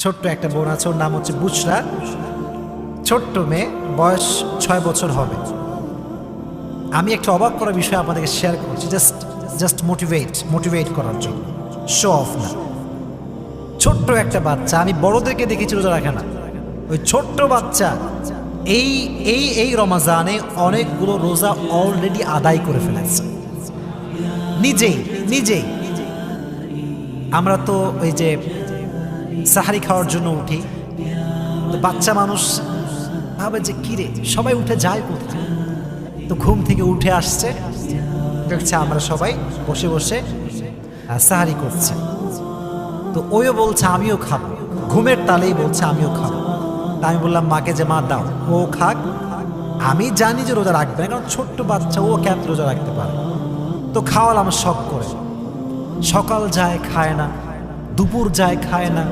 ছোট্ট একটা বোন আছে, ওর নাম হচ্ছে বুশরা, ছোট্ট মেয়ে, বয়স 6 বছর হবে। আমি একটা অবাক করার বিষয় আপনাদেরকে শেয়ার করছি, জাস্ট মোটিভেট করার জন্য, শো অফ না। ছোট্ট একটা বাচ্চা, আমি বড়দেরকে দেখেছি রোজা রাখে না, ওই ছোট্ট বাচ্চা এই এই এই রমাজানে অনেকগুলো রোজা অলরেডি আদায় করে ফেলেছে নিজেই। আমরা তো ওই যে সাহারি খাওয়ার জন্য উঠি, তো বাচ্চা মানুষ ভাবে যে কিরে সবাই উঠে যায় কোথায়, তো ঘুম থেকে উঠে আসছে, দেখছে আমরা সবাই বসে বসে সাহারি করছে, তো ওইও বলছে আমিও খাবো, ঘুমের তালেই বলছে আমিও খাবো। তা আমি বললাম মাকে যে মা দাও, ও খাক, আমি জানি যে রোজা রাখবে না, কারণ ছোট্ট বাচ্চা, ও কেমন রোজা রাখতে পারে, তো খাওয়ালাম শখ করে। সকাল যায় খায় না, দুপুর যায় খায় না,